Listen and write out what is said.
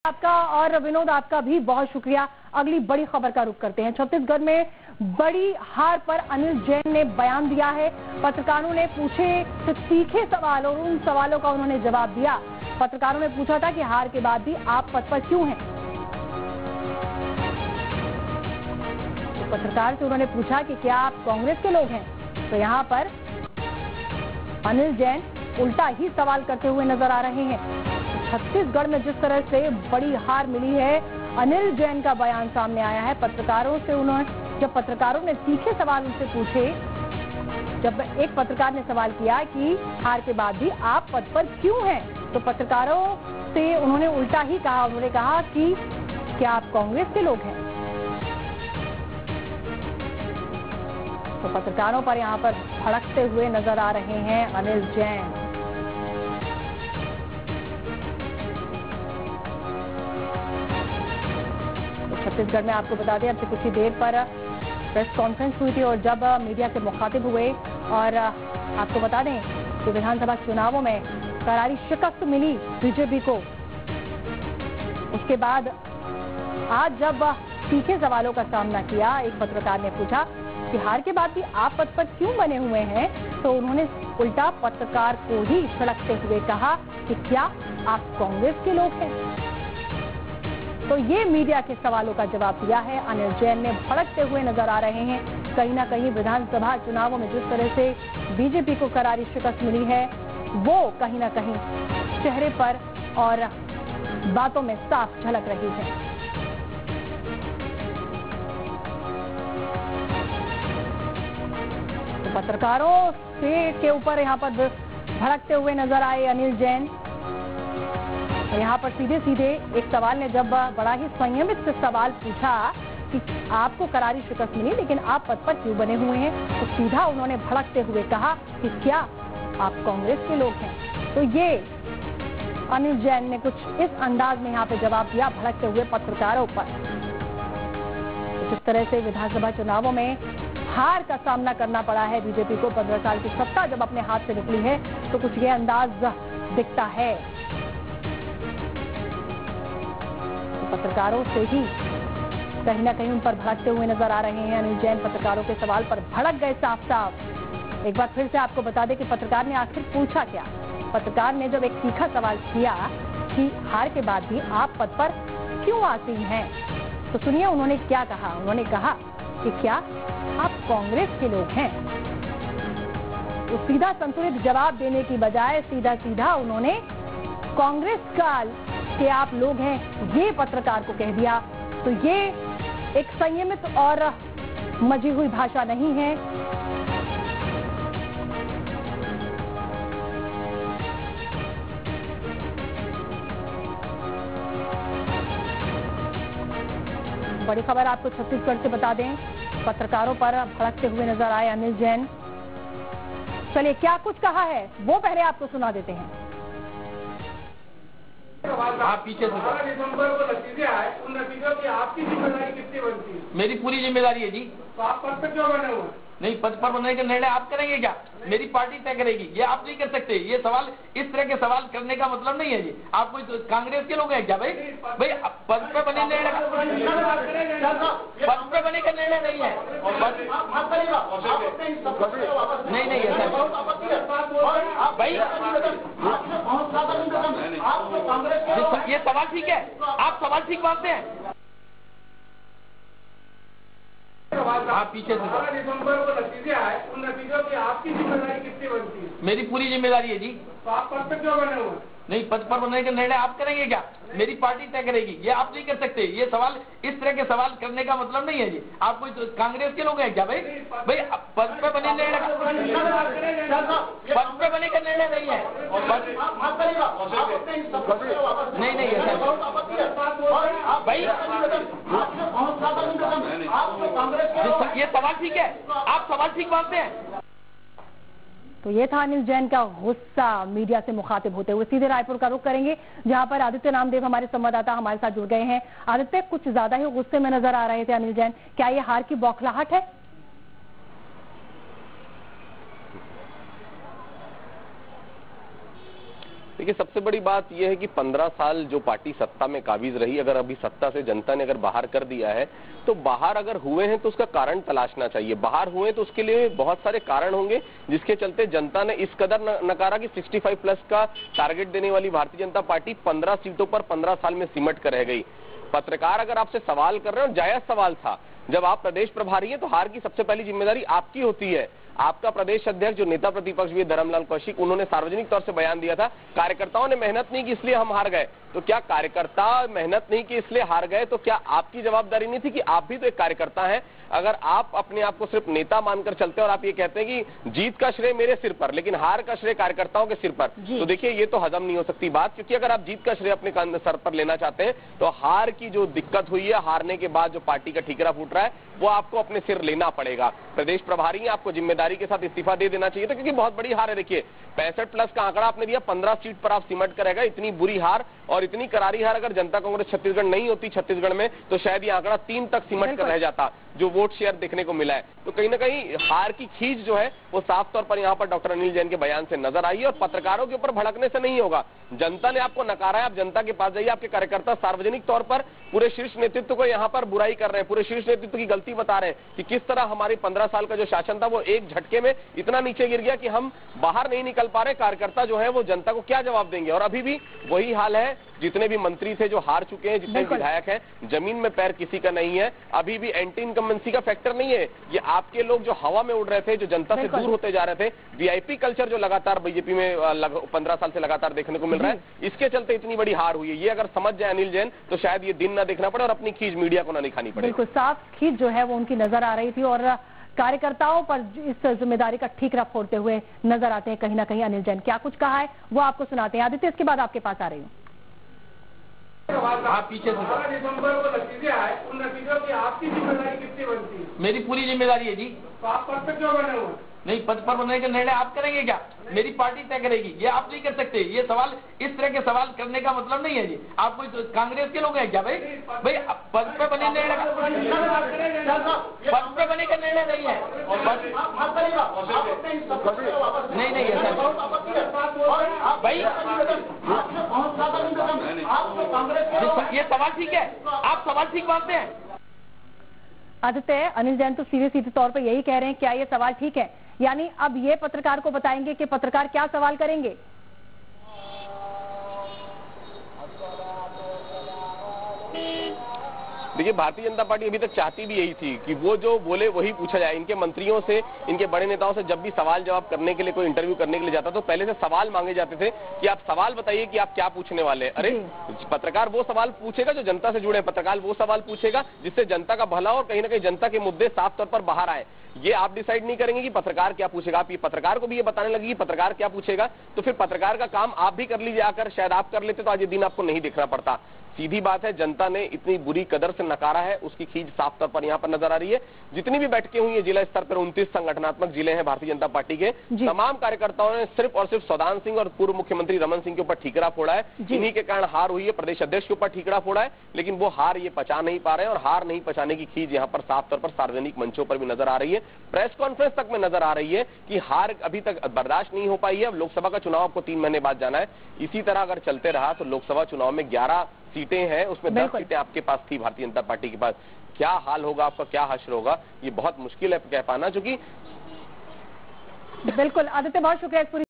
आपका और विनोद आपका भी बहुत शुक्रिया। अगली बड़ी खबर का रुख करते हैं। छत्तीसगढ़ में बड़ी हार पर अनिल जैन ने बयान दिया है। पत्रकारों ने पूछे तो तीखे सवाल और उन सवालों का उन्होंने जवाब दिया। पत्रकारों ने पूछा था कि हार के बाद भी आप पद पर क्यों हैं। तो पत्रकार से उन्होंने पूछा कि क्या आप कांग्रेस के लोग हैं। तो यहाँ पर अनिल जैन उल्टा ही सवाल करते हुए नजर आ रहे हैं। छत्तीसगढ़ में जिस तरह से बड़ी हार मिली है, अनिल जैन का बयान सामने आया है। पत्रकारों से जब पत्रकारों ने तीखे सवाल उनसे पूछे, जब एक पत्रकार ने सवाल किया कि हार के बाद भी आप पद पर क्यों हैं, तो पत्रकारों से उन्होंने उल्टा ही कहा। उन्होंने कहा कि क्या आप कांग्रेस के लोग हैं। तो पत्रकारों पर यहाँ पर भड़कते हुए नजर आ रहे हैं अनिल जैन। छत्तीसगढ़ में आपको बता दें, अब से कुछ ही देर पर प्रेस कॉन्फ्रेंस हुई थी और जब मीडिया से मुखातिब हुए और आपको बता दें कि विधानसभा चुनावों में करारी शिकस्त मिली बीजेपी को। उसके बाद आज जब तीखे सवालों का सामना किया, एक पत्रकार ने पूछा कि हार के बाद भी आप पद पर क्यों बने हुए हैं, तो उन्होंने उल्टा पत्रकार को ही सड़कते हुए कहा कि क्या आप कांग्रेस के लोग हैं। तो ये मीडिया के सवालों का जवाब दिया है। अनिल जैन ने भड़कते हुए नजर आ रहे हैं। कहीं ना कहीं विधानसभा चुनावों में जिस तरह से बीजेपी को करारी शिकस्त मिली है, वो कहीं ना कहीं चेहरे पर और बातों में साफ झलक रही है। तो पत्रकारों के ऊपर यहाँ पर भड़कते हुए नजर आए अनिल जैन। यहाँ पर सीधे सीधे एक सवाल ने जब बड़ा ही संयमित से सवाल पूछा कि आपको करारी शिकस्त मिली लेकिन आप पद पर क्यों बने हुए हैं, तो सीधा उन्होंने भड़कते हुए कहा कि क्या आप कांग्रेस के लोग हैं। तो ये अनिल जैन ने कुछ इस अंदाज में यहाँ पे जवाब दिया भड़कते हुए पत्रकारों पर। तो जिस तरह से विधानसभा चुनावों में हार का सामना करना पड़ा है बीजेपी को, 15 साल की सत्ता जब अपने हाथ से निकली है, तो कुछ ये अंदाज दिखता है। पत्रकारों से ही कहीं ना कहीं उन पर भड़कते हुए नजर आ रहे हैं अनिल जैन। पत्रकारों के सवाल पर भड़क गए साफ साफ। एक बार फिर से आपको बता दें कि पत्रकार ने आखिर पूछा क्या। पत्रकार ने जब एक तीखा सवाल किया कि हार के बाद भी आप पद पर क्यों आसीन हैं, तो सुनिए उन्होंने क्या कहा। उन्होंने कहा कि क्या आप कांग्रेस के लोग हैं। तो सीधा संतुलित जवाब देने की बजाय सीधा सीधा उन्होंने कांग्रेस के आप लोग हैं ये पत्रकार को कह दिया। तो ये एक संयमित और मजी हुई भाषा नहीं है। बड़ी खबर आपको छत्तीसगढ़ से बता दें, पत्रकारों पर भड़कते हुए नजर आए अनिल जैन। चलिए क्या कुछ कहा है वो पहले आपको सुना देते हैं। आप पीछे से दिसंबर को नतीजे आए, उन नतीजों की आपकी जिम्मेदारी कितनी बनती है। मेरी पूरी जिम्मेदारी है जी। तो आप पद पर क्यों बने हुए। नहीं, पद पर बनने का निर्णय आप करेंगे क्या, मेरी पार्टी तय करेगी, ये आप नहीं कर सकते। ये सवाल इस तरह के सवाल करने का मतलब नहीं है जी। आप कोई कांग्रेस के लोग हैं क्या भाई। भाई पद पर बने निर्णय, पद पर बने का निर्णय नहीं है। नहीं नहीं ऐसा भाई, ये सवाल ठीक है, आप सवाल ठीक मानते हैं। आप पीछे से दिसंबर को नतीजे आए, उन नतीजों की आपकी जिम्मेदारी कितनी बनती है। मेरी पूरी जिम्मेदारी है जी। तो आप पद पर क्यों बने हुए। नहीं, पद पर बनने का निर्णय आप करेंगे क्या, मेरी पार्टी तय करेगी, ये आप नहीं कर सकते। ये सवाल इस तरह के सवाल करने का मतलब नहीं है जी। आप कोई कांग्रेस के लोग हैं क्या भाई। भाई पद पर बने निर्णय, पद पर बने का निर्णय नहीं है। नहीं नहीं ऐसा भाई, ये सवाल ठीक है, आप सवाल ठीक मानते हैं। तो ये था अनिल जैन का गुस्सा मीडिया से मुखातिब होते हुए। सीधे रायपुर का रुख करेंगे जहां पर आदित्य नामदेव हमारे संवाददाता हमारे साथ जुड़ गए हैं। आदित्य, कुछ ज्यादा ही गुस्से में नजर आ रहे थे अनिल जैन, क्या ये हार की बौखलाहट है। देखिए, सबसे बड़ी बात यह है कि 15 साल जो पार्टी सत्ता में काबिज रही, अगर अभी सत्ता से जनता ने अगर बाहर कर दिया है, तो बाहर अगर हुए हैं तो उसका कारण तलाशना चाहिए। बाहर हुए तो उसके लिए बहुत सारे कारण होंगे जिसके चलते जनता ने इस कदर नकारा कि 65 प्लस का टारगेट देने वाली भारतीय जनता पार्टी 15 सीटों पर 15 साल में सिमट कर रह गई। पत्रकार अगर आपसे सवाल कर रहे हो, जायज सवाल था, जब आप प्रदेश प्रभारी हैं तो हार की सबसे पहली जिम्मेदारी आपकी होती है। आपका प्रदेश अध्यक्ष जो नेता प्रतिपक्ष भी धर्मलाल कौशिक, उन्होंने सार्वजनिक तौर से बयान दिया था, कार्यकर्ताओं ने मेहनत नहीं की इसलिए हम हार गए। तो क्या कार्यकर्ता मेहनत नहीं की इसलिए हार गए, तो क्या आपकी जवाबदारी नहीं थी कि आप भी तो एक कार्यकर्ता हैं? अगर आप अपने आप को सिर्फ नेता मानकर चलते हैं और आप ये कहते हैं कि जीत का श्रेय मेरे सिर पर लेकिन हार का श्रेय कार्यकर्ताओं के सिर पर, तो देखिए ये तो हजम नहीं हो सकती बात। क्योंकि अगर आप जीत का श्रेय अपने सर पर लेना चाहते हैं तो हार की जो दिक्कत हुई है, हारने के बाद जो पार्टी का ठीकरा फूट रहा है, वो आपको अपने सिर लेना पड़ेगा। प्रदेश प्रभारी आपको जिम्मेदारी के साथ इस्तीफा दे देना चाहिए था, क्योंकि बहुत बड़ी हार है। देखिए 65 प्लस का आंकड़ा आपने दिया, 15 सीट पर आप सिमट कर रहेगा। इतनी बुरी हार और इतनी करारी हार अगर जनता कांग्रेस छत्तीसगढ़ नहीं होती छत्तीसगढ़ में, तो शायद ये आंकड़ा 3 तक सिमट कर रह जाता, जो वोट शेयर देखने को मिला है। तो कहीं ना कहीं हार की खींच जो है वो साफ तौर पर यहाँ पर डॉक्टर अनिल जैन के बयान से नजर आई है। और पत्रकारों के ऊपर भड़कने से नहीं होगा। जनता ने आपको नकारा है, आप जनता के पास जाइए। आपके कार्यकर्ता सार्वजनिक तौर पर पूरे शीर्ष नेतृत्व को यहाँ पर बुराई कर रहे हैं, पूरे शीर्ष नेतृत्व की गलती बता रहे हैं कि किस तरह हमारे 15 साल का जो शासन था वो एक झटके में इतना नीचे गिर गया कि हम बाहर नहीं निकल पा रहे। कार्यकर्ता जो है वो जनता को क्या जवाब देंगे? और अभी भी वही हाल है, जितने भी मंत्री थे जो हार चुके हैं, जितने विधायक हैं, जमीन में पैर किसी का नहीं है। अभी भी एंटी इनकम्बेंसी का फैक्टर नहीं है। ये आपके लोग जो हवा में उड़ रहे थे, जो जनता से दूर होते जा रहे थे, वीआईपी कल्चर जो लगातार बीजेपी में 15 साल से लगातार देखने को मिल रहा है, इसके चलते इतनी बड़ी हार हुई है। ये अगर समझ जाए अनिल जैन तो शायद ये दिन ना देखना पड़े और अपनी खींच मीडिया को ना दिखानी पड़े। बिल्कुल साफ खींच जो है वो उनकी नजर आ रही थी और कार्यकर्ताओं पर इस जिम्मेदारी का ठीकरा फोड़ते हुए नजर आते हैं कहीं ना कहीं अनिल जैन। क्या कुछ कहा है वो आपको सुनाते हैं। आदित्य, इसके बाद आपके पास आ रही हूँ। पीछे 12 दिसंबर को नतीजे आए, उन नतीजों की आपकी जिम्मेदारी कितनी बनती है? मेरी पूरी जिम्मेदारी है जी। तो आप पद पर क्यों बने हुए? नहीं, पद पर बनने का निर्णय आप करेंगे क्या? मेरी पार्टी तय करेगी, ये आप नहीं कर सकते। ये सवाल, इस तरह के सवाल करने का मतलब नहीं है जी। आप कोई तो कांग्रेस के लोग हैं क्या भाई? भाई पद पे बने निर्णय, पद पे बने का निर्णय नहीं है। नहीं नहीं है भाई, ये सवाल ठीक है, आप सवाल ठीक मानते हैं? आदित्य, अनिल जैन तो सीधे तौर पर यही कह रहे हैं, क्या ये सवाल ठीक है? यानी अब ये पत्रकार को बताएंगे कि पत्रकार क्या सवाल करेंगे? देखिए, भारतीय जनता पार्टी अभी तक चाहती भी यही थी कि वो जो बोले वही पूछा जाए। इनके मंत्रियों से, इनके बड़े नेताओं से जब भी सवाल जवाब करने के लिए कोई इंटरव्यू करने के लिए जाता तो पहले से सवाल मांगे जाते थे कि आप सवाल बताइए कि आप क्या पूछने वाले हैं। अरे पत्रकार वो सवाल पूछेगा जो जनता से जुड़े हैं, पत्रकार वो सवाल पूछेगा जिससे जनता का भला और कहीं ना कहीं जनता के मुद्दे साफ तौर पर बाहर आए। ये आप डिसाइड नहीं करेंगे कि पत्रकार क्या पूछेगा। आप ये पत्रकार को भी ये बताने लगे कि पत्रकार क्या पूछेगा, तो फिर पत्रकार का काम आप भी कर लीजिए आकर। शायद आप कर लेते तो आज ये दिन आपको नहीं देखना पड़ता। सीधी बात है, जनता ने इतनी बुरी कदर से नकारा है, उसकी खींच साफ तौर पर यहाँ पर नजर आ रही है। जितनी भी बैठकें हुई है जिला स्तर पर, 29 संगठनात्मक जिले हैं भारतीय जनता पार्टी के, तमाम कार्यकर्ताओं ने सिर्फ और सिर्फ सौदान सिंह और पूर्व मुख्यमंत्री रमन सिंह के ऊपर ठीकरा फोड़ा है। इन्हीं के कारण हार हुई है। प्रदेश अध्यक्ष के ऊपर ठीकरा फोड़ा है, लेकिन वो हार ये पचा नहीं पा रहे हैं। और हार नहीं पचाने की खींच यहाँ पर साफ तौर पर सार्वजनिक मंचों पर भी नजर आ रही है, प्रेस कॉन्फ्रेंस तक में नजर आ रही है कि हार अभी तक बर्दाश्त नहीं हो पाई है। अब लोकसभा का चुनाव आपको 3 महीने बाद जाना है। इसी तरह अगर चलते रहा तो लोकसभा चुनाव में 11 सीटें हैं, उसमें 10 सीटें आपके पास थी भारतीय जनता पार्टी के पास। क्या हाल होगा आपका, क्या हश्र होगा, ये बहुत मुश्किल है कह पाना। चूंकि बिल्कुल आदित्य, बहुत शुक्रिया।